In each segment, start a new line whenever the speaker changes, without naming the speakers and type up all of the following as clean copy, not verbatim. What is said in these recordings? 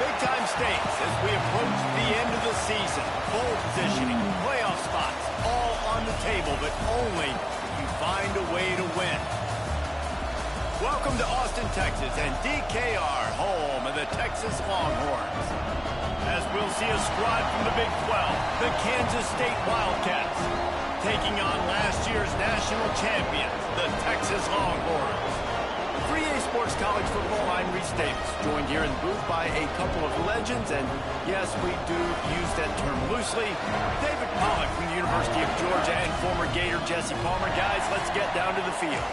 Big-time stakes as we approach the end of the season. Bowl positioning, playoff spots, all on the table, but only if you find a way to win. Welcome to Austin, Texas, and DKR, home of the Texas Longhorns. As we'll see a squad from the Big 12, the Kansas State Wildcats, taking on last year's national champions, the Texas Longhorns. 3A Sports College football, I'm Reese Davis, joined here in the booth by a couple of legends, and yes, we do use that term loosely. David Pollack from the University of Georgia and former Gator Jesse Palmer. Guys, let's get down to the field.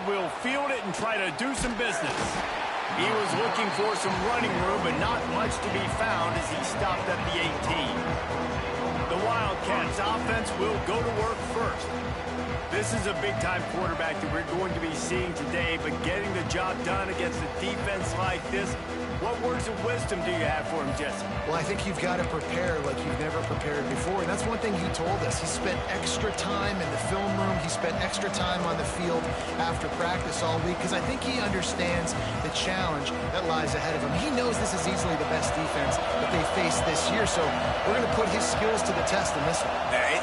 Will field it and try to do some business. He was looking for some running room, but not much to be found as he stopped at the 18. The Wildcats offense will go to work first. This is a big-time quarterback that we're going to be seeing today, but getting the job done against a defense like this, what words of wisdom do you have for him, Jesse?
Well, I think you've got to prepare like you've never prepared before, and that's one thing he told us. He spent extra time in the film room. He spent extra time on the field after practice all week because I think he understands the challenge that lies ahead of him. He knows this is easily the best defense that they face this year, so we're going to put his skills to the test in this one.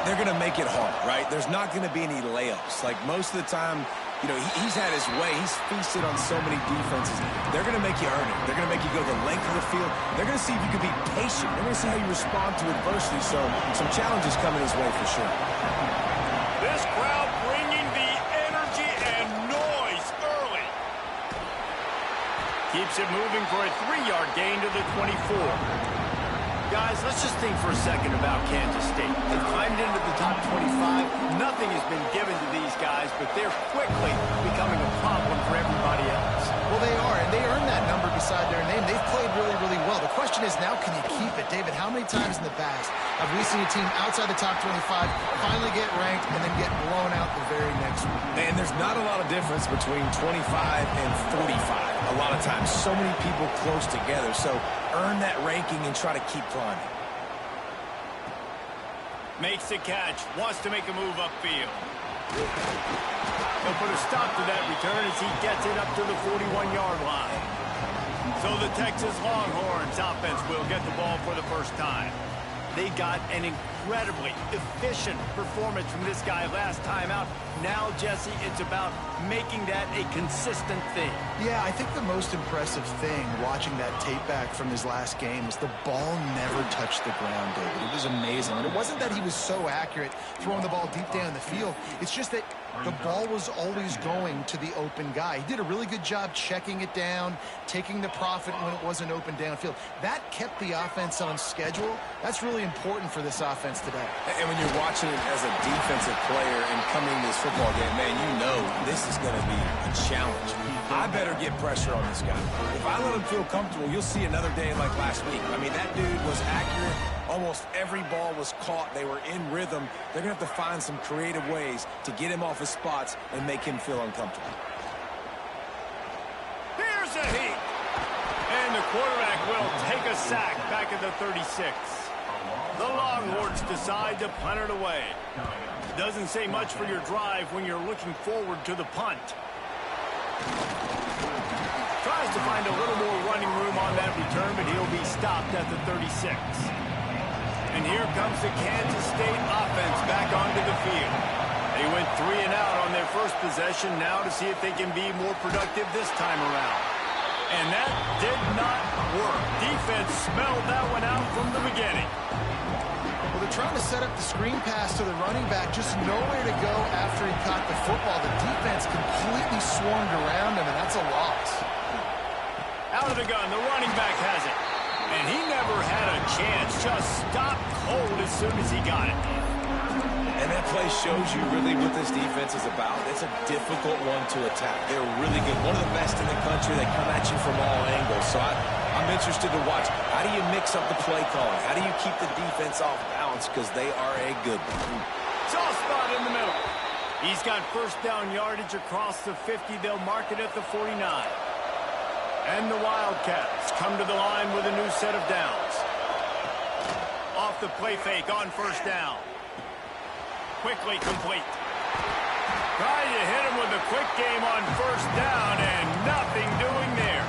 They're going to make it hard, right? There's not going to be any layups. Like most of the time, you know, he's had his way. He's feasted on so many defenses. They're going to make you earn it. They're going to make you go the length of the field. They're going to see if you can be patient. They're going to see how you respond to adversity. So some challenges coming his way for sure.
This crowd bringing the energy and noise early. Keeps it moving for a 3-yard gain to the 24. Guys, let's just think for a second about Kansas State. They've climbed into the top 25. Nothing has been given to these guys, but they're quickly becoming a problem for everybody else.
Well, they are, and they earned that number beside their name. They've played really, really well. The question is now, can you keep it? David, how many times in the past have we seen a team outside the top 25 finally get ranked and then get blown out the very next week?
And there's not a lot of difference between 25 and 45. A lot of times, so many people close together. So earn that ranking and try to keep climbing.
Makes the catch, wants to make a move upfield. He'll put a stop to that return as he gets it up to the 41-yard line. So the Texas Longhorns offense will get the ball for the first time. They got an incredibly efficient performance from this guy last time out. Now, Jesse, it's about making that a consistent thing.
Yeah, I think the most impressive thing watching that tape back from his last game is the ball never touched the ground, David. It was amazing. And it wasn't that he was so accurate throwing the ball deep down the field. It's just that the ball was always going to the open guy. He did a really good job checking it down, taking the profit when it wasn't open downfield. That kept the offense on schedule. That's really important for this offense today.
And when you're watching it as a defensive player and coming to this football game, man, you know this is going to be a challenge. I better get pressure on this guy. If I let him feel comfortable, you'll see another day like last week. I mean, that dude was accurate. Almost every ball was caught. They were in rhythm. They're going to have to find some creative ways to get him off his spots and make him feel uncomfortable.
Here's a heat. And the quarterback will take a sack back at the 36. The Longhorns decide to punt it away. Doesn't say much for your drive when you're looking forward to the punt. Tries to find a little more running room on that return, but he'll be stopped at the 36. And here comes the Kansas State offense back onto the field. They went 3 and out on their first possession, now to see if they can be more productive this time around. And that did not work. Defense smelled that one out from the beginning.
Well, they're trying to set up the screen pass to the running back, just nowhere to go after he caught the football. The defense completely swarmed around him, and that's a loss.
Out of the gun, the running back has it. And he never had a chance, just stopped cold as soon as he got it.
And that play shows you really what this defense is about. It's a difficult one to attack. They're really good. One of the best in the country. They come at you from all angles. So I'm interested to watch. How do you mix up the play calling? How do you keep the defense off balance? Because they are a good one.
Soft spot in the middle. He's got first down yardage across the 50. They'll mark it at the 49. And the Wildcats come to the line with a new set of downs. Off the play fake on first down. Quickly complete. Trying to hit him with a quick game on first down, and nothing doing there.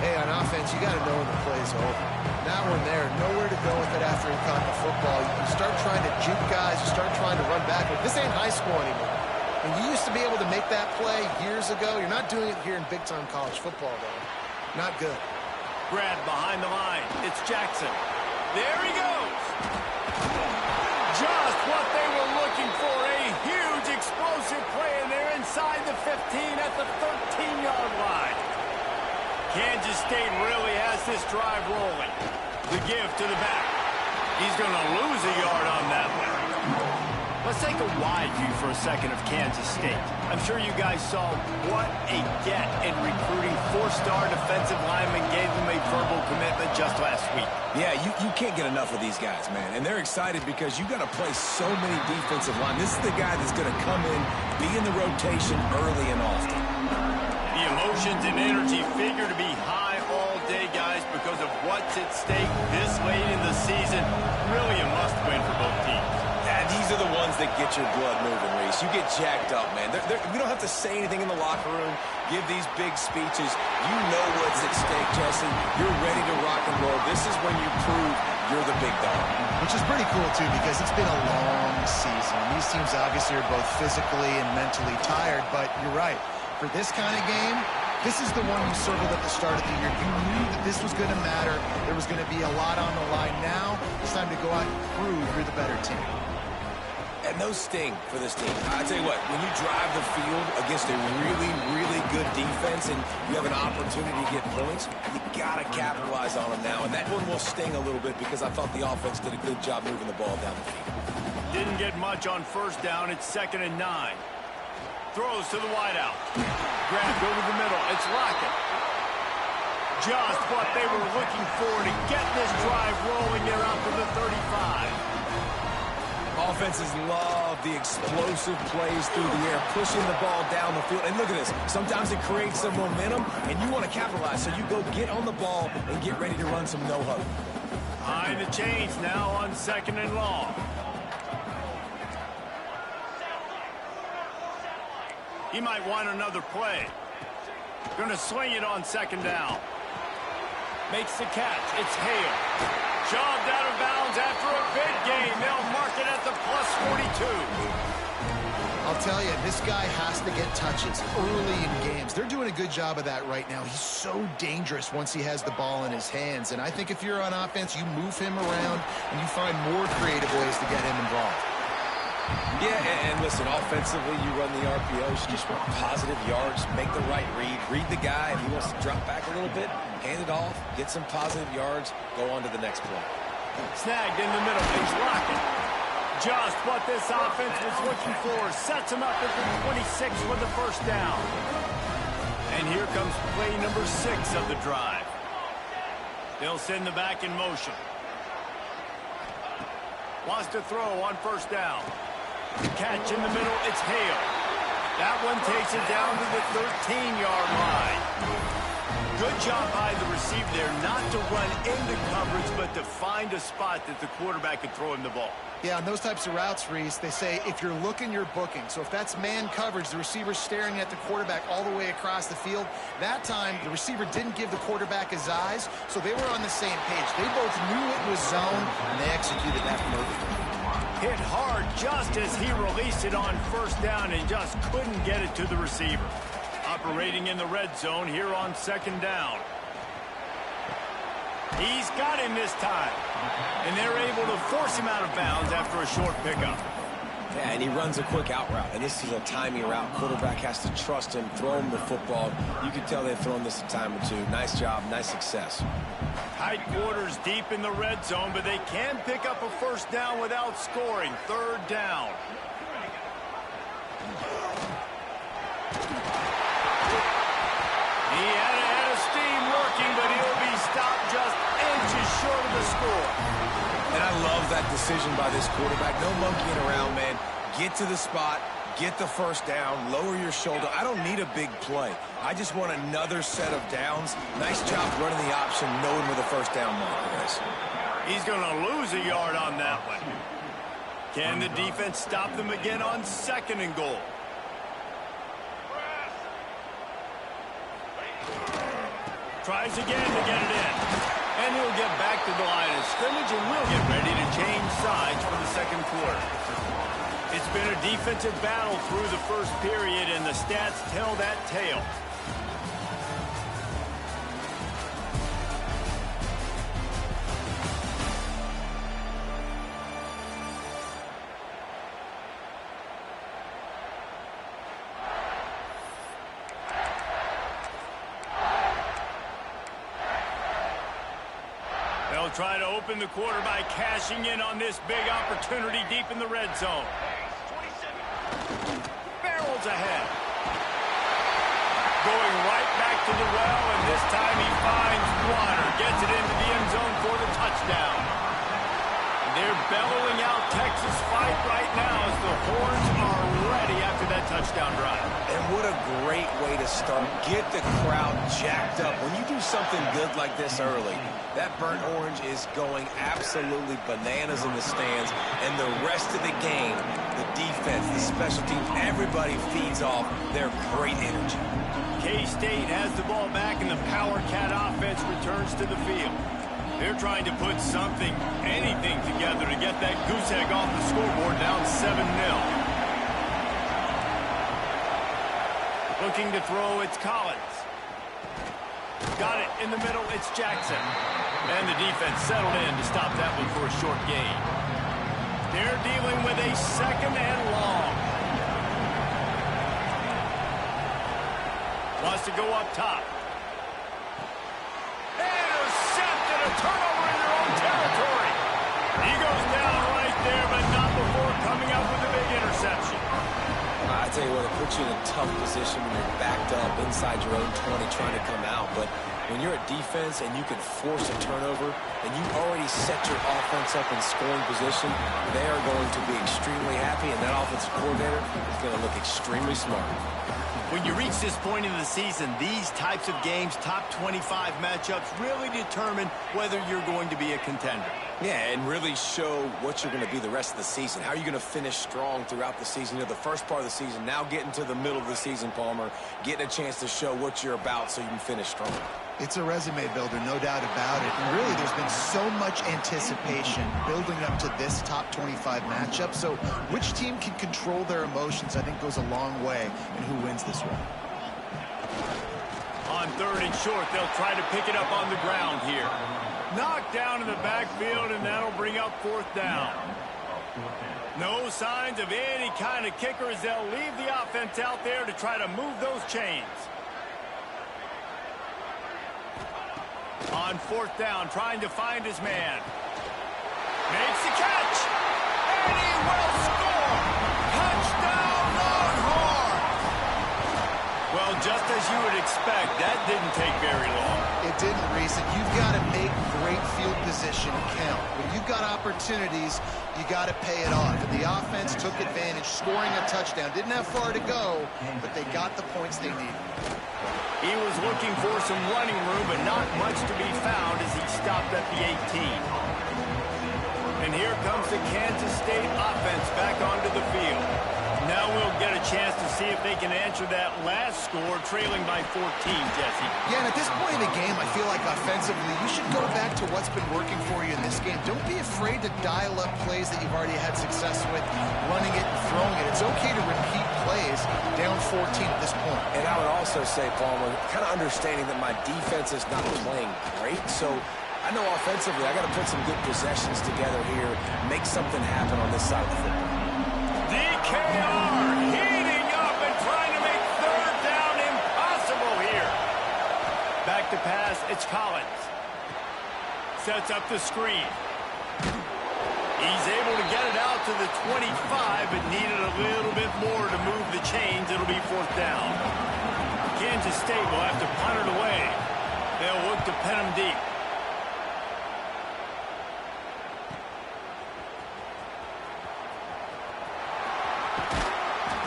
Hey, on offense, you got to know when the play's over. That one there, nowhere to go with it after he caught the football. You start trying to juke guys, you start trying to run backward. This ain't high school anymore. And you used to be able to make that play years ago. You're not doing it here in big-time college football, though. Not good.
Brad behind the line. It's Jackson. There he goes. Just what they were looking for. A huge explosive play, and they're inside the 15 at the 13-yard line. Kansas State really has this drive rolling. The give to the back. He's going to lose a yard on that one. Let's take a wide view for a second of Kansas State. I'm sure you guys saw what a get in recruiting. Four-star defensive lineman gave them a verbal commitment just last week.
Yeah, you can't get enough of these guys, man. And they're excited because you got to play so many defensive line. This is the guy that's going to come in, be in the rotation early and often.
The emotions and energy figure to be high all day, guys, because of what's at stake this late in the season. Really a must-win for both teams.
Yeah, these are the ones that get your blood moving, Reese. You get jacked up, man. We don't have to say anything in the locker room, give these big speeches. You know what's at stake, Jesse. You're ready to rock and roll. This is when you prove you're the big dog.
Which is pretty cool, too, because it's been a long season. These teams obviously are both physically and mentally tired, but you're right. For this kind of game, this is the one you circled at the start of the year. You knew that this was going to matter. There was going to be a lot on the line. Now it's time to go out and prove you're the better team.
And those sting for this team. I tell you what, when you drive the field against a really, really good defense and you have an opportunity to get points, you got to capitalize on them now. And that one will sting a little bit because I thought the offense did a good job moving the ball down the field.
Didn't get much on first down. It's 2nd and 9. Throws to the wideout. Grabbed over the middle. It's Lockett. Just what they were looking for to get this drive rolling. They're out to the 35.
Offenses love the explosive plays through the air, pushing the ball down the field. And look at this. Sometimes it creates some momentum, and you want to capitalize. So you go get on the ball and get ready to run some no-huddle.
Behind the chains now on 2nd and long. He might want another play. Going to swing it on 2nd down. Makes the catch. It's Hale. Shoved out of bounds after a big gain. They'll mark it at the +42.
I'll tell you, this guy has to get touches early in games. They're doing a good job of that right now. He's so dangerous once he has the ball in his hands. And I think if you're on offense, you move him around and you find more creative ways to get him involved.
Yeah, and listen, offensively, you run the RPOs, you just want positive yards, make the right read the guy. If he wants to drop back a little bit, hand it off, get some positive yards, go on to the next play.
Snagged in the middle, he's Lockett. Just what this offense was looking for. Sets him up at the 26 for the first down. And here comes play number 6 of the drive. They'll send the back in motion. Wants to throw on first down. Catch in the middle, it's Hale. That one takes it down to the 13-yard line. Good job by the receiver there, not to run into coverage, but to find a spot that the quarterback could throw him the ball.
Yeah, on those types of routes, Reese, they say if you're looking, you're booking. So if that's man coverage, the receiver's staring at the quarterback all the way across the field. That time, the receiver didn't give the quarterback his eyes, so they were on the same page. They both knew it was zone, and they executed that perfectly.
Hit hard just as he released it on first down and just couldn't get it to the receiver. Operating in the red zone here on 2nd down. He's got him this time. And they're able to force him out of bounds after a short pickup.
Yeah, and he runs a quick out route. And this is a timing route. Quarterback has to trust him, throw him the football. You can tell they've thrown this a time or two. Nice job, nice success.
Tight quarters deep in the red zone, but they can pick up a first down without scoring. 3rd down. He had a head of steam working, but he'll be short of the score.
And I love that decision by this quarterback. No monkeying around, man. Get to the spot, get the first down, lower your shoulder. I don't need a big play. I just want another set of downs. Nice job running the option, knowing where the first down marker is.
He's going to lose a yard on that one. Can the defense stop them again on 2nd and goal? Tries again to get it in. And he'll get back to the line of scrimmage, and we'll get ready to change sides for the 2nd quarter. It's been a defensive battle through the first period, and the stats tell that tale. They'll try to open the quarter by cashing in on this big opportunity deep in the red zone. Barrels ahead. Going right back to the well, and this time he finds water. Gets it into the end zone for the touchdown. They're bellowing out Texas fight right now as the horns are ready after that touchdown drive.
And what a great way to start. Get the crowd jacked up. When you do something good like this early, that burnt orange is going absolutely bananas in the stands. And the rest of the game, the defense, the special teams, everybody feeds off their great energy.
K-State has the ball back, and the Power Cat offense returns to the field. They're trying to put something, anything together to get that goose egg off the scoreboard, down 7-0. Looking to throw, it's Collins. Got it in the middle, it's Jackson. And the defense settled in to stop that one for a short gain. They're dealing with a 2nd and long. Wants to go up top. Intercepted, a turnover in their own territory. He goes down right there, but not before coming up with a big interception.
I tell you what, it puts you in a tough position when you're backed up inside your own 20 trying to come out. But when you're a defense and you can force a turnover and you already set your offense up in scoring position, they are going to be extremely happy, and that offensive coordinator is going to look extremely smart.
When you reach this point in the season, these types of games, top 25 matchups, really determine whether you're going to be a contender.
Yeah, and really show what you're going to be the rest of the season. How are you going to finish strong throughout the season? You know, the first part of the season, now getting to the middle of the season, Palmer, getting a chance to show what you're about so you can finish strong.
It's a resume builder, no doubt about it. And really, there's been so much anticipation building up to this top 25 matchup. So which team can control their emotions, I think, goes a long way in who wins this one.
On 3rd and short, they'll try to pick it up on the ground here. Knocked down in the backfield, and that'll bring up 4th down. No signs of any kind of kicker as they'll leave the offense out there to try to move those chains. On 4th down, trying to find his man. Makes the catch, and he will score! Touchdown, Longhorns! Well, just as you would expect, that didn't take very long.
It didn't, Reese, and you've got to make great field position count. When you've got opportunities, you got to pay it off. And the offense took advantage, scoring a touchdown. Didn't have far to go, but they got the points they needed.
He was looking for some running room, but not much to be found as he stopped at the 18. And here comes the Kansas State offense back onto the field. Now we'll get a chance to see if they can answer that last score, trailing by 14, Jesse.
Yeah, and at this point in the game, I feel like offensively, you should go back to what's been working for you in this game. Don't be afraid to dial up plays that you've already had success with, running it and throwing it. It's okay to repeat plays down 14 at this point.
And I would also say, Palmer, kind of understanding that my defense is not playing great, so I know offensively I got to put some good possessions together here, make something happen on this side of the football.
DKR heating up and trying to make 3rd down impossible here. Back to pass, it's Collins. Sets up the screen. He's able to get it out to the 25, but needed a little bit more to move the chains. It'll be 4th down. Kansas State will have to punt it away. They'll look to pin him deep.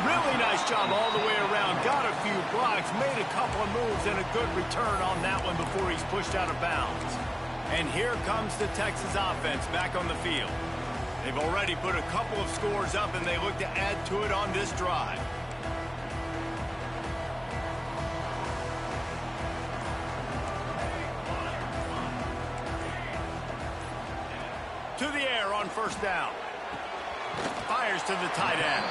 Really nice job all the way around. Got a few blocks, made a couple of moves, and a good return on that one before he's pushed out of bounds. And here comes the Texas offense back on the field. They've already put a couple of scores up, and they look to add to it on this drive. To the air on first down. Fires to the tight end.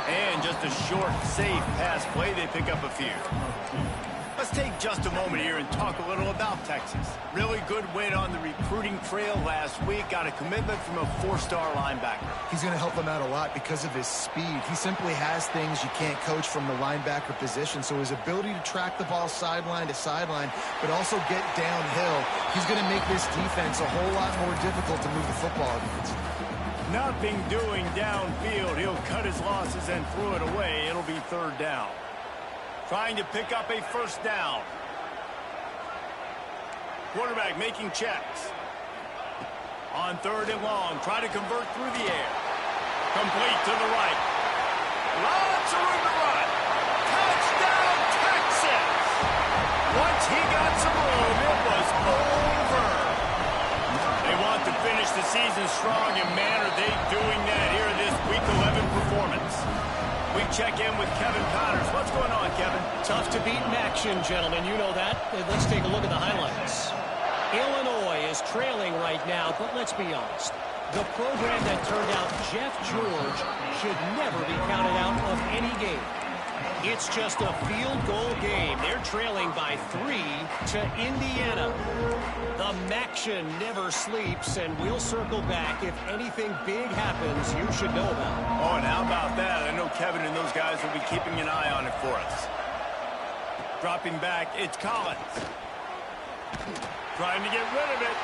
And just a short, safe pass play. They pick up a few. Let's take just a moment here and talk a little about Texas. Really good win on the recruiting trail last week. Got a commitment from a four-star linebacker.
He's going to help them out a lot because of his speed. He simply has things you can't coach from the linebacker position. So his ability to track the ball sideline to sideline, but also get downhill, he's going to make this defense a whole lot more difficult to move the football against.
Nothing doing downfield. He'll cut his losses and throw it away. It'll be third down. Trying to pick up a first down. Quarterback making checks. On third and long, try to convert through the air. Complete to the right. Lots of room to run. Touchdown, Texas! Once he got some room, it was over. They want to finish the season strong, and man, are they doing that here in this Week 11 performance. We check in with Kevin Connors. What's going on, Kevin?
Tough to beat in action, gentlemen. You know that. Let's take a look at the highlights. Illinois is trailing right now, but let's be honest. The program that turned out Jeff George should never be counted out of any game. It's just a field goal game. They're trailing by 3 to Indiana. The Maction never sleeps, and we'll circle back if anything big happens you should know about.
Oh, and how about that? I know Kevin and those guys will be keeping an eye on it for us. Dropping back, it's Collins. Trying to get rid of it.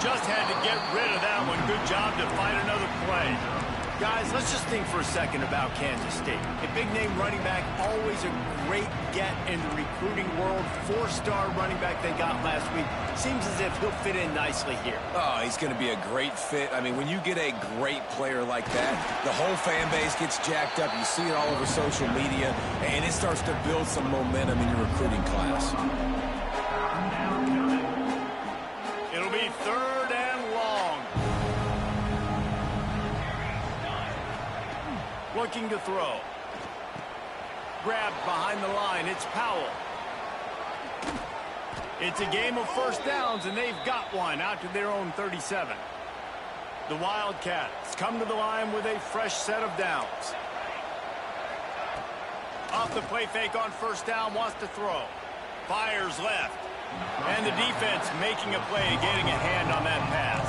Just had to get rid of that one. Good job to find another play. Guys, let's just think for a second about Kansas State. A big-name running back, always a great get in the recruiting world. Four-star running back they got last week. Seems as if he'll fit in nicely here.
Oh, he's going to be a great fit. I mean, when you get a great player like that, the whole fan base gets jacked up. You see it all over social media, and it starts to build some momentum in your recruiting class.
It'll be third and long. Looking to throw. Grabbed behind the line. It's Powell. It's a game of first downs, and they've got one out to their own 37. The Wildcats come to the line with a fresh set of downs. Off the play fake on first down, wants to throw. Fires left. And the defense making a play, getting a hand on that pass.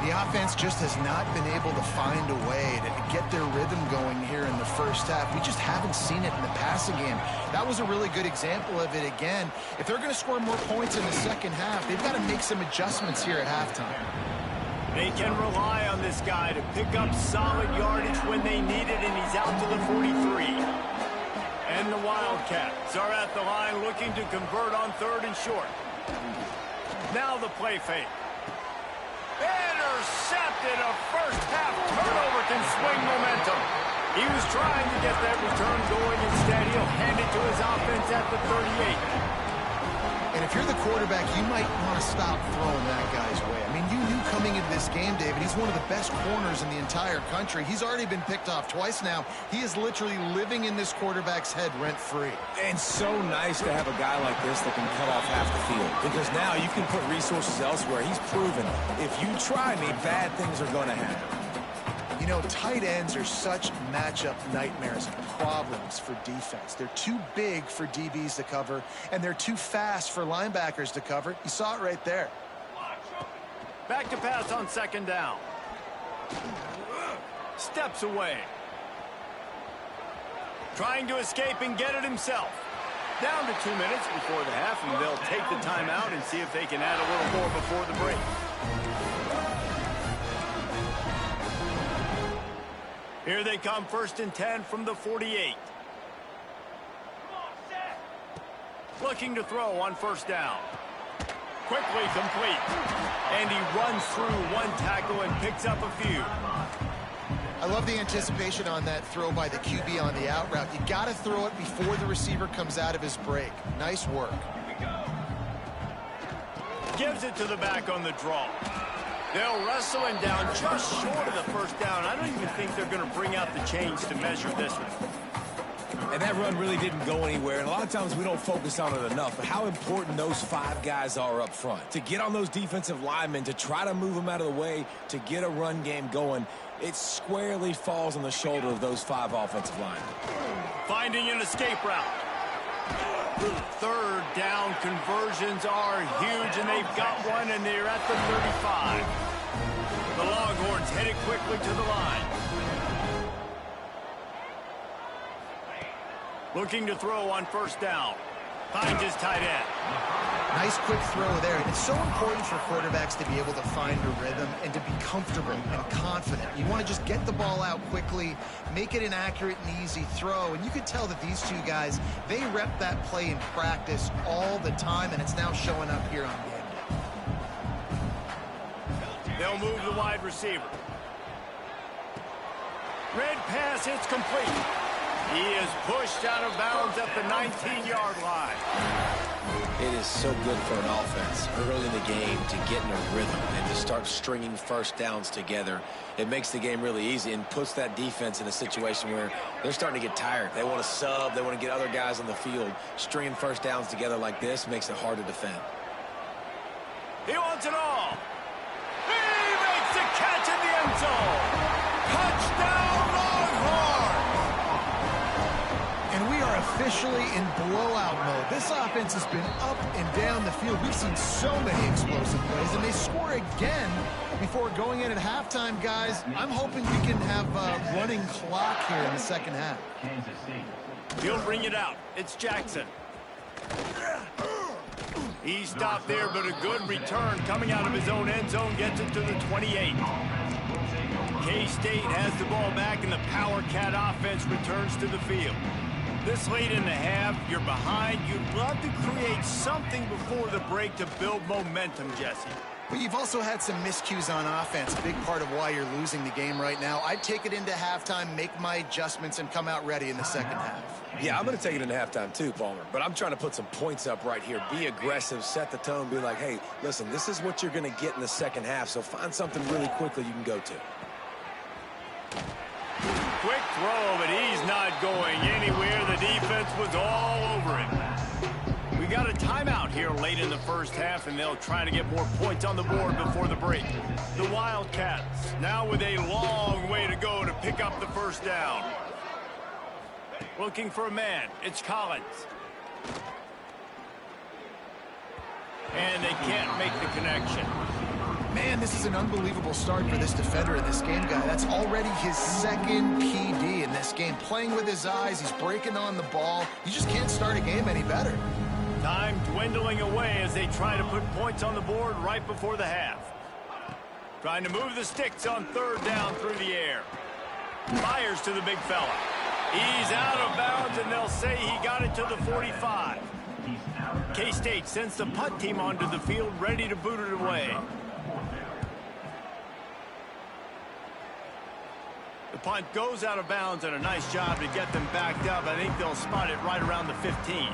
The offense just has not been able to find a way to get their rhythm going here in the first half. We just haven't seen it in the passing game. That was a really good example of it again. If they're going to score more points in the second half, they've got to make some adjustments here at halftime.
They can rely on this guy to pick up solid yardage when they need it, and he's out to the 43. And the Wildcats are at the line looking to convert on third and short. Now the play fake. Intercepted. A first half turnover can swing momentum. He was trying to get that return going. Instead, he'll hand it to his offense at the 38.
And if you're the quarterback, you might want to stop throwing that guy's way. I mean, you knew coming into this game, David, he's one of the best corners in the entire country. He's already been picked off twice now. He is literally living in this quarterback's head rent-free.
And so nice to have a guy like this that can cut off half the field. Because now you can put resources elsewhere. He's proven if you try me, bad things are going to happen.
You know, tight ends are such matchup nightmares and problems for defense. They're too big for DBs to cover, and they're too fast for linebackers to cover. You saw it right there.
Back to pass on second down. Steps away. Trying to escape and get it himself. Down to 2 minutes before the half, and they'll take the timeout and see if they can add a little more before the break. Here they come, first and 10 from the 48. Looking to throw on first down. Quickly complete. And he runs through one tackle and picks up a few.
I I love the anticipation on that throw by the QB on the out route. You got to throw it before the receiver comes out of his break. Nice work.
Gives it to the back on the draw. They'll wrestle him down just short of the first down. I don't even think they're going to bring out the chains to measure this one.
And that run really didn't go anywhere. And a lot of times we don't focus on it enough. But how important those 5 guys are up front. To get on those defensive linemen, to try to move them out of the way, to get a run game going, it squarely falls on the shoulder of those 5 offensive linemen.
Finding an escape route. Third down conversions are huge, and they've got one, and they're at the 35. The Longhorns headed quickly to the line. Looking to throw on first down. Finds his tight end.
Nice quick throw there. It's so important for quarterbacks to be able to find a rhythm and to be comfortable and confident. You want to just get the ball out quickly, make it an accurate and easy throw. And you could tell that these two guys, they rep that play in practice all the time, and it's now showing up here on game day.
They'll move the wide receiver. Red pass hits complete. He is pushed out of bounds at the 19-yard line.
It is so good for an offense early in the game to get in a rhythm and to start stringing first downs together. It makes the game really easy and puts that defense in a situation where they're starting to get tired. They want to sub. They want to get other guys on the field. Stringing first downs together like this makes it hard to defend.
He wants it all. He makes the catch in the end zone. Touchdown, Longhorns!
And we are officially in blowout mode. This offense has been up and down the field. We've seen so many explosive plays, and they score again before going in at halftime, guys. I'm hoping we can have a running clock here in the second half.
He'll bring it out. It's Jackson. He stopped there, but a good return coming out of his own end zone gets it to the 28. K-State has the ball back, and the Power Cat offense returns to the field. This late in the half, you're behind. You'd love to create something before the break to build momentum, Jesse.
But you've also had some miscues on offense, a big part of why you're losing the game right now. I'd take it into halftime, make my adjustments, and come out ready in the second half.
Yeah, I'm going to take it into halftime too, Palmer. But I'm trying to put some points up right here. Be aggressive, set the tone, be like, hey, listen, this is what you're going to get in the second half, so find something really quickly you can go to.
Quick throw, but he's not going anywhere. The defense was all over him. We got a timeout here late in the first half, and they'll try to get more points on the board before the break. The Wildcats now with a long way to go to pick up the first down. Looking for a man. It's Collins. And they can't make the connection.
Man, this is an unbelievable start for this defender in this game, guy. That's already his second PD in this game. Playing with his eyes, he's breaking on the ball. You just can't start a game any better.
Time dwindling away as they try to put points on the board right before the half. Trying to move the sticks on third down through the air. Fires to the big fella. He's out of bounds, and they'll say he got it to the 45. K-State sends the punt team onto the field, ready to boot it away. The punt goes out of bounds, and a nice job to get them backed up. I think they'll spot it right around the 15.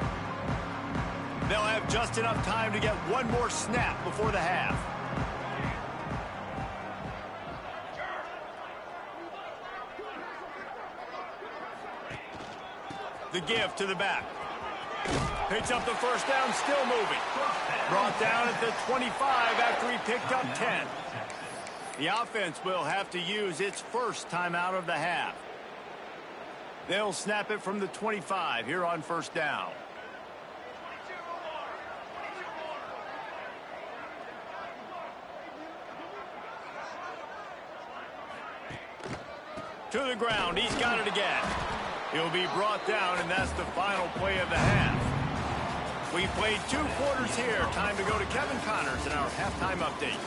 They'll have just enough time to get one more snap before the half. The give to the back. Picks up the first down, still moving. Brought down at the 25 after he picked up 10. The offense will have to use its first timeout of the half. They'll snap it from the 25 here on first down. To the ground, he's got it again. He'll be brought down, and that's the final play of the half. We played 2 quarters here. Time to go to Kevin Connors in our halftime update.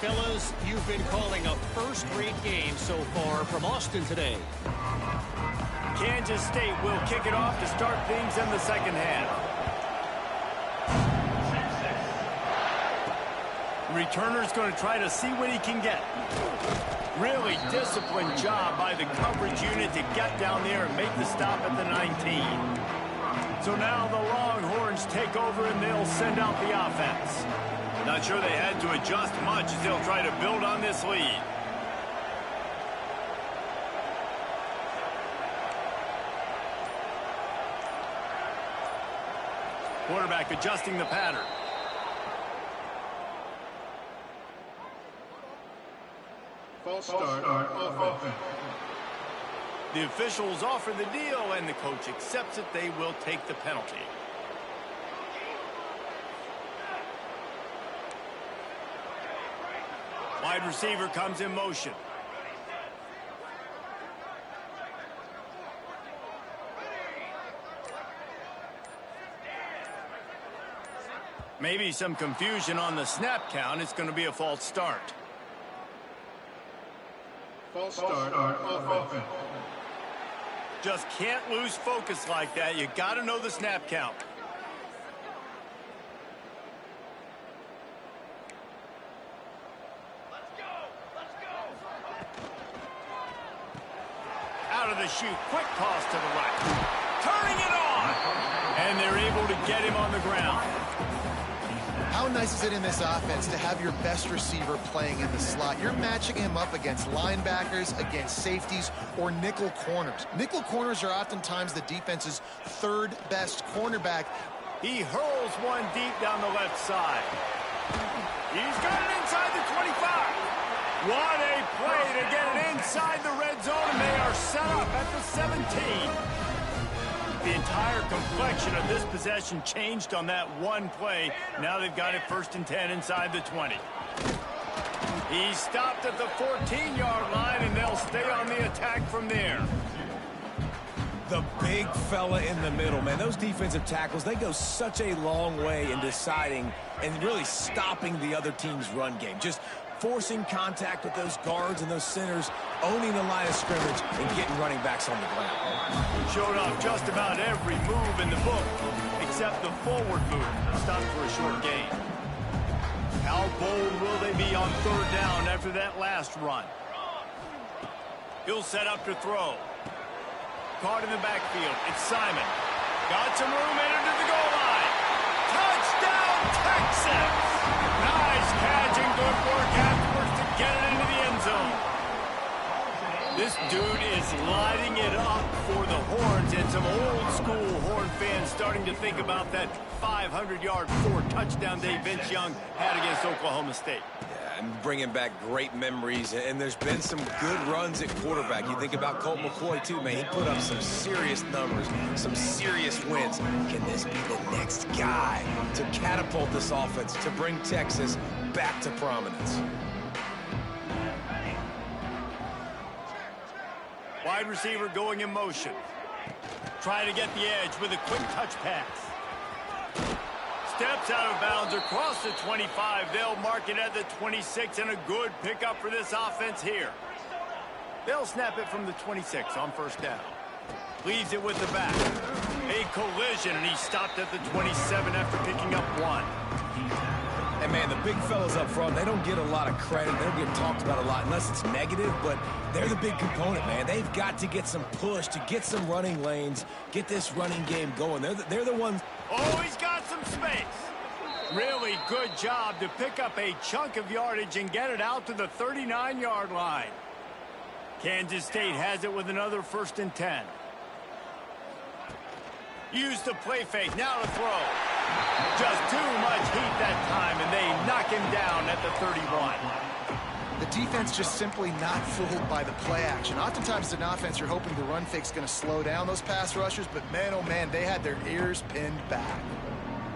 Fellas, you've been calling a first-rate game so far from Austin today.
Kansas State will kick it off to start things in the second half. Returner's going to try to see what he can get. Really disciplined job by the coverage unit to get down there and make the stop at the 19. So now the Longhorns take over and they'll send out the offense. Not sure they had to adjust much as they'll try to build on this lead. Quarterback adjusting the pattern.
False start offense.
The officials offer the deal, and the coach accepts it. They will take the penalty. Wide receiver comes in motion. Maybe some confusion on the snap count. It's going to be a false start.
False start offense.
Just can't lose focus like that. You got to know the snap count. Out of the chute, quick toss to the right. Turning it on! And they're able to get him on the ground.
How nice is it in this offense to have your best receiver playing in the slot? You're matching him up against linebackers, against safeties, or nickel corners. Nickel corners are oftentimes the defense's third best cornerback.
He hurls one deep down the left side. He's got it inside the 25. What a play to get it inside the red zone, and they are set up at the 17. The entire complexion of this possession changed on that one play. Now they've got it 1st and 10 inside the 20. He stopped at the 14-yard line, and they'll stay on the attack from there.
The big fella in the middle, man. Those defensive tackles, they go such a long way in deciding and really stopping the other team's run game. Just forcing contact with those guards and those centers, owning the line of scrimmage, and getting running backs on the ground.
Showed off just about every move in the book, except the forward move. Stopped for a short gain. How bold will they be on 3rd down after that last run? He'll set up to throw. Caught in the backfield. It's Simon. Got some room, entered to the goal line. Touchdown, Texas! Nice catch and good work afterwards to get it into the end zone. This dude is lighting it up for the Horns, and some old-school Horn fans starting to think about that 500-yard 4-touchdown day Vince Young had against Oklahoma State.
And bringing back great memories, and there's been some good runs at quarterback. You think about Colt McCoy, too, man. He put up some serious numbers, some serious wins. Can this be the next guy to catapult this offense, to bring Texas back to prominence?
Wide receiver going in motion. Trying to get the edge with a quick touch pass. Steps out of bounds across the 25. They'll mark it at the 26, and a good pickup for this offense here. They'll snap it from the 26 on 1st down. Leaves it with the back. A collision, and he stopped at the 27 after picking up 1.
And, man, the big fellas up front, they don't get a lot of credit. They don't get talked about a lot unless it's negative, but they're the big component, man. They've got to get some push, to get some running lanes, get this running game going. They're the ones.
Oh, he's got some space. Really good job to pick up a chunk of yardage and get it out to the 39-yard line. Kansas State has it with another 1st and 10. Use the play fake, now to throw. Just too much heat that time, and they knock him down at the 31.
The defense just simply not fooled by the play action. Oftentimes, in offense, you're hoping the run fake's going to slow down those pass rushers, but man, oh man, they had their ears pinned back.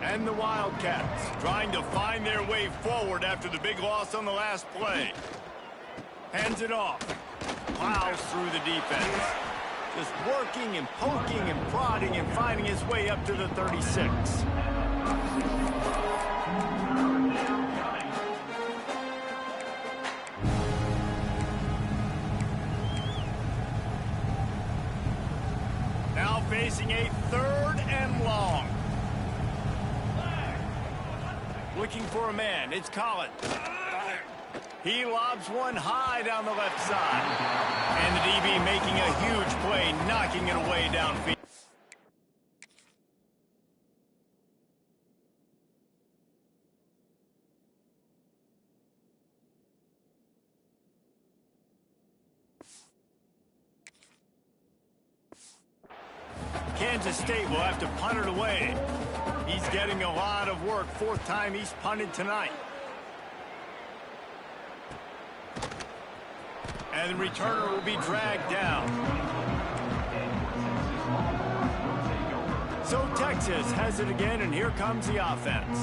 And the Wildcats trying to find their way forward after the big loss on the last play. Hands it off. Plows through the defense. Just working and poking and prodding and finding his way up to the 36. Now facing a 3rd and long. Looking for a man. It's Collins. He lobs one high down the left side. And the DB making a huge play, knocking it away downfield. Kansas State will have to punt it away. He's getting a lot of work. Fourth time he's punted tonight. And the returner will be dragged down. So Texas has it again, and here comes the offense.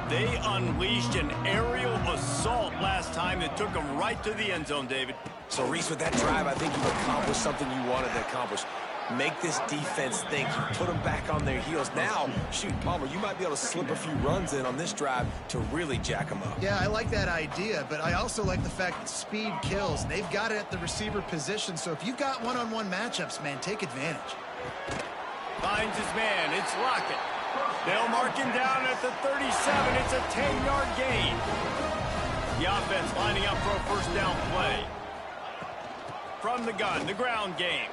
They unleashed an aerial assault last time that took them right to the end zone, David.
So, Reese, with that drive, I think you've accomplished something you wanted to accomplish. Make this defense think. You put them back on their heels. Now, shoot, Palmer, you might be able to slip a few runs in on this drive to really jack them up.
Yeah, I like that idea, but I also like the fact that speed kills. They've got it at the receiver position, so if you've got one-on-one matchups, man, take advantage.
Finds his man. It's Lockett. They'll mark him down at the 37. It's a 10-yard gain. The offense lining up for a first down play. From the gun, the ground game.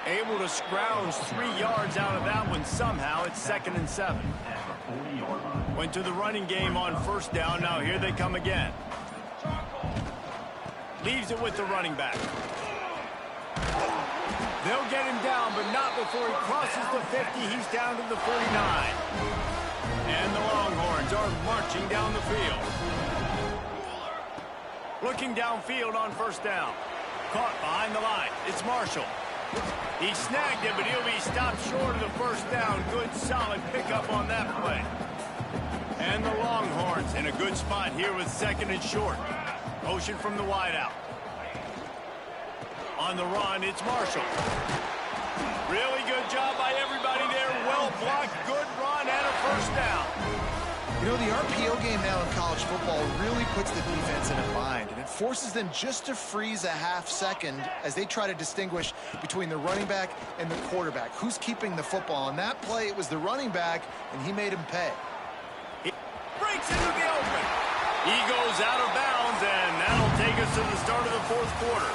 Able to scrounge 3 yards out of that one somehow. It's 2nd and 7. Went to the running game on first down. Now here they come again. Leaves it with the running back. They'll get him down, but not before he crosses the 50. He's down to the 49. And the Longhorns are marching down the field. Looking downfield on first down. Caught behind the line. It's Marshall. He snagged it, but he'll be stopped short of the first down. Good, solid pickup on that play. And the Longhorns in a good spot here with 2nd and short. Motion from the wideout. On the run, it's Marshall. Really good job by everybody there. Well blocked, good run, and a first down.
You know, the RPO game now in college football really puts the defense in a bind, and it forces them just to freeze a half second as they try to distinguish between the running back and the quarterback. Who's keeping the football? On that play, it was the running back, and he made him pay.
He breaks into the open. He goes out of bounds, and that'll take us to the start of the fourth quarter.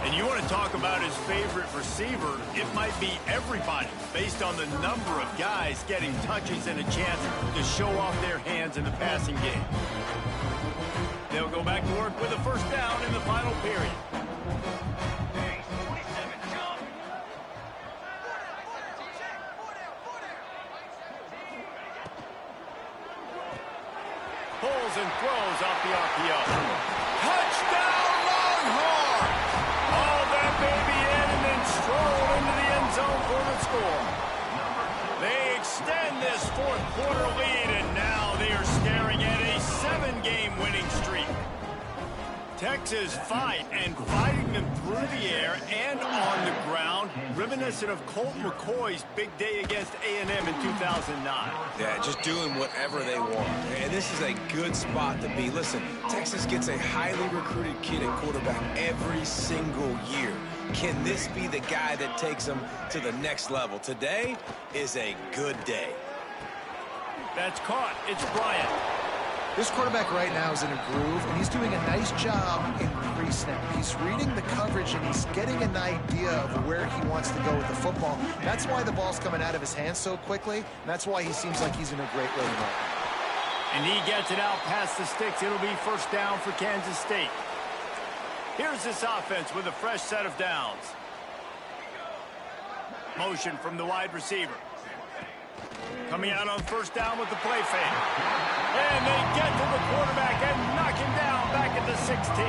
And you want to talk about his favorite receiver, it might be everybody based on the number of guys getting touches and a chance to show off their hands in the passing game. They'll go back to work with a first down in the final period. Pulls and throws off the RPO. Touchdown, Longhorns! All that baby in and then stroll into the end zone for the score. They extend this fourth quarter lead, and now they are staring at a 7-game winning streak. Texas fight and fighting them through the air and on the ground, reminiscent of Colt McCoy's big day against A&M in 2009.
Yeah, just doing whatever they want. And this is a good spot to be. Listen, Texas gets a highly recruited kid at quarterback every single year. Can this be the guy that takes them to the next level? Today is a good day.
That's caught. It's Bryant.
This quarterback right now is in a groove, and he's doing a nice job in pre-snap. He's reading the coverage, and he's getting an idea of where he wants to go with the football. That's why the ball's coming out of his hands so quickly, and that's why he seems like he's in a great rhythm right now.
And he gets it out past the sticks. It'll be first down for Kansas State. Here's this offense with a fresh set of downs. Motion from the wide receiver. Coming out on first down with the play fake. And they get to the quarterback and knock him down back at the 16.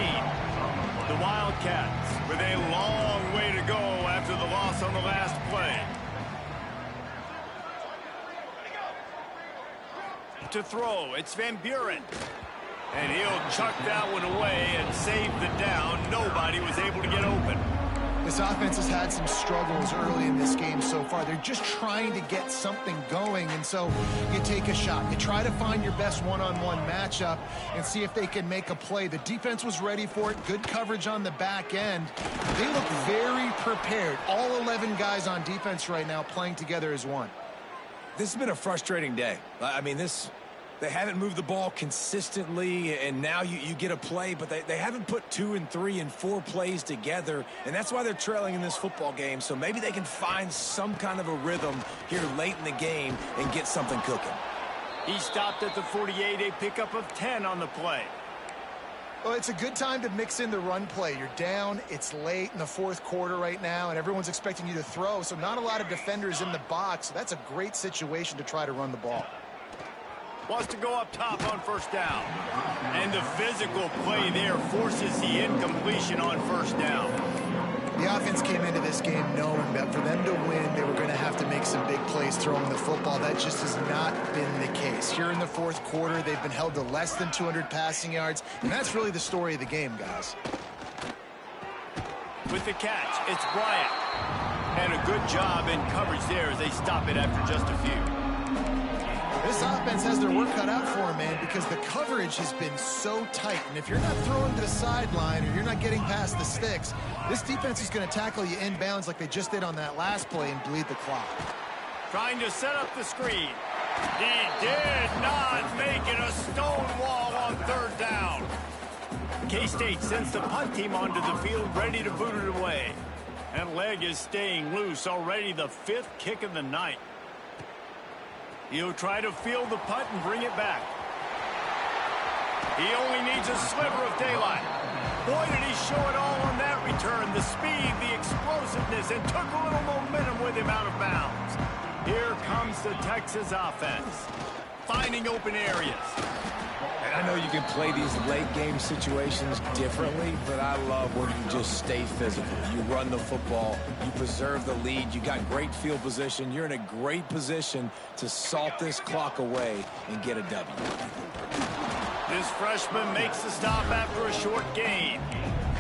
The Wildcats with a long way to go after the loss on the last play. To throw, it's Van Buren. And he'll chuck that one away and save the down. Nobody was able to get open.
This offense has had some struggles early in this game so far. They're just trying to get something going, and so you take a shot. You try to find your best one-on-one matchup and see if they can make a play. The defense was ready for it. Good coverage on the back end. They look very prepared. All 11 guys on defense right now playing together as one.
This has been a frustrating day. I mean, this They haven't moved the ball consistently, and now you get a play, but they haven't put 2 and 3 and 4 plays together, and that's why they're trailing in this football game. So maybe they can find some kind of a rhythm here late in the game and get something cooking.
He stopped at the 48, a pickup of 10 on the play.
Well, it's a good time to mix in the run play. You're down, it's late in the fourth quarter right now, and everyone's expecting you to throw, so not a lot of defenders in the box. So that's a great situation to try to run the ball.
Wants to go up top on first down. And the physical play there forces the incompletion on first down.
The offense came into this game knowing that for them to win, they were going to have to make some big plays throwing the football. That just has not been the case. Here in the fourth quarter, they've been held to less than 200 passing yards, and that's really the story of the game, guys.
With the catch, it's Bryant. And a good job in coverage there as they stop it after just a few.
This offense has their work cut out for them, man, because the coverage has been so tight. And if you're not throwing to the sideline or you're not getting past the sticks, this defense is going to tackle you inbounds like they just did on that last play and bleed the clock.
Trying to set up the screen. He did not make it a stone wall on third down. K-State sends the punt team onto the field, ready to boot it away. That leg is staying loose, already the 5th kick of the night. He'll try to field the punt and bring it back. He only needs a sliver of daylight. Boy, did he show it all on that return. The speed, the explosiveness, and took a little momentum with him out of bounds. Here comes the Texas offense, finding open areas.
And I know you can play these late-game situations differently, but I love when you just stay physical. You run the football, you preserve the lead, you got great field position, you're in a great position to salt this clock away and get a W.
This freshman makes the stop after a short gain.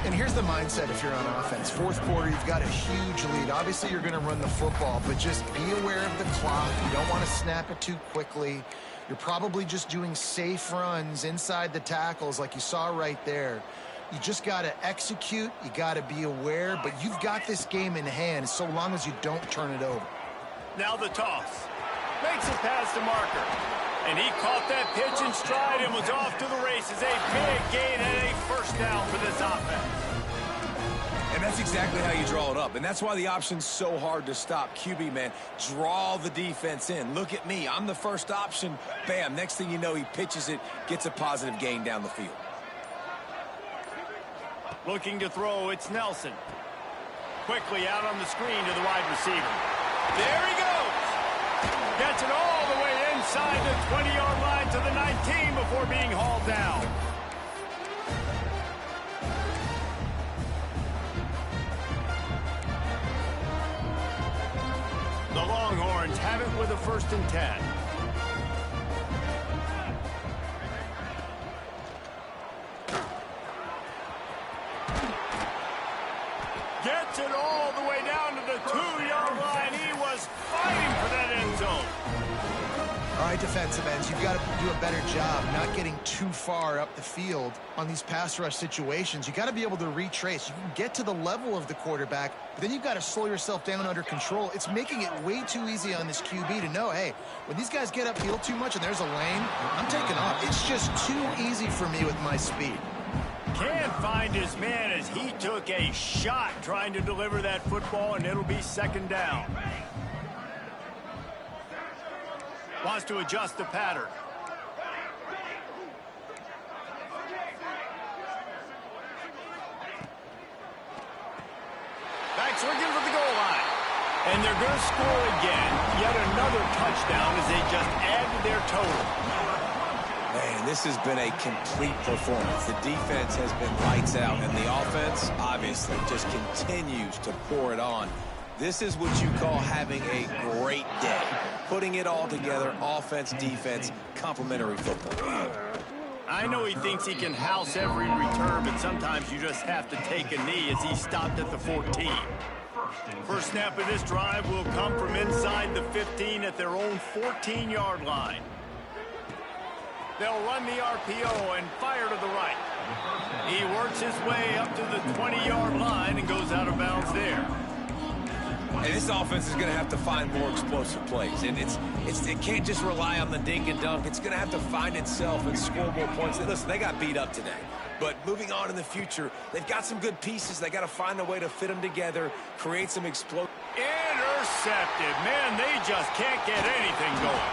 And here's the mindset if you're on offense. Fourth quarter, you've got a huge lead. Obviously, you're going to run the football, but just be aware of the clock. You don't want to snap it too quickly. You're probably just doing safe runs inside the tackles like you saw right there. You just got to execute. You got to be aware, but you've got this game in hand so long as you don't turn it over.
Now the toss. Makes it past the marker. And he caught that pitch in stride and was off to the races. A big gain and a first down for this offense.
And that's exactly how you draw it up. And that's why the option's so hard to stop. QB, man, draw the defense in. Look at me. I'm the first option. Bam. Next thing you know, he pitches it, gets a positive gain down the field.
Looking to throw, it's Nelson. Quickly out on the screen to the wide receiver. There he goes. Gets it all the way inside the 20-yard line to the 19 before being hauled down. The Longhorns have it with a 1st and 10. Gets it all the way down to the 2-yard line. He was fighting for that end zone.
All right, defensive ends, you've got to do a better job not getting too far up the field on these pass rush situations. You got to be able to retrace. You can get to the level of the quarterback, but then you've got to slow yourself down under control. It's making it way too easy on this QB to know, hey, when these guys get upfield too much and there's a lane, I'm taking off. It's just too easy for me with my speed.
Can't find his man as he took a shot trying to deliver that football, and it'll be 2nd down. Wants to adjust the pattern. Back swinging for the goal line. And they're going to score again. Yet another touchdown as they just add to their total.
Man, this has been a complete performance. The defense has been lights out, and the offense, obviously, just continues to pour it on. This is what you call having a great day. Putting it all together, offense, defense, complementary football.
I know he thinks he can house every return, but sometimes you just have to take a knee as he stopped at the 14. First snap of this drive will come from inside the 15 at their own 14-yard line. They'll run the RPO and fire to the right. He works his way up to the 20-yard line and goes out of bounds there.
And this offense is going to have to find more explosive plays. And it can't just rely on the dink and dunk. It's going to have to find itself and score more points. Listen, they got beat up today. But moving on in the future, they've got some good pieces. They got to find a way to fit them together, create some explosive.
Intercepted. Man, they just can't get anything going.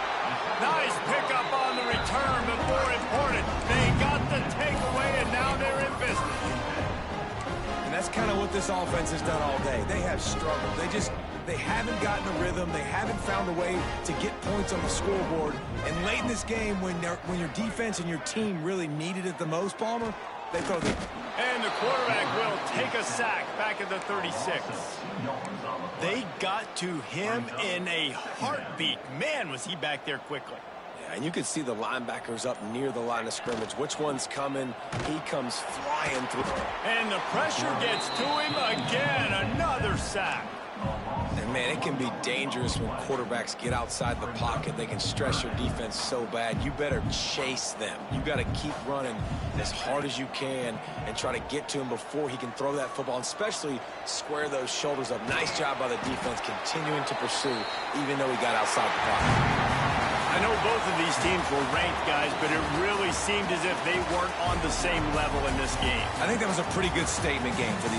Nice pickup on the return, but more important, they got the takeaway, and now they're in business.
And that's kind of what this offense has done all day. They have struggled. They haven't gotten a rhythm. They haven't found a way to get points on the scoreboard. And late in this game, when your defense and your team really needed it the most, Palmer, they throw the...
And the quarterback will take a sack back at the 36. They got to him in a heartbeat. Man, was he back there quickly.
Yeah, and you can see the linebackers up near the line of scrimmage. Which one's coming? He comes flying through.
And the pressure gets to him again. Another sack.
And, man, it can be dangerous when quarterbacks get outside the pocket. They can stress your defense so bad. You better chase them. You got to keep running as hard as you can and try to get to him before he can throw that football, and especially square those shoulders up. Nice job by the defense continuing to pursue, even though he got outside the pocket.
I know both of these teams were ranked, guys, but it really seemed as if they weren't on the same level in this game.
I think that was a pretty good statement game for these guys.